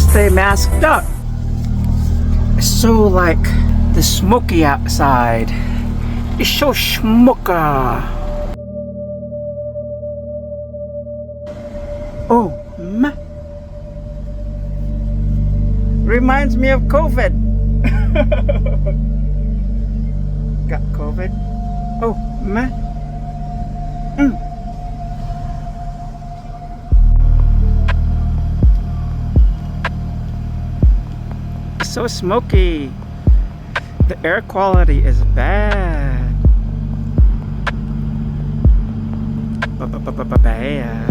stay masked up. It's so like the smoky outside. It's so smoky. Oh, ma. Reminds me of COVID. Got COVID. Oh, ma. It's so smoky. The air quality is bad. Bad.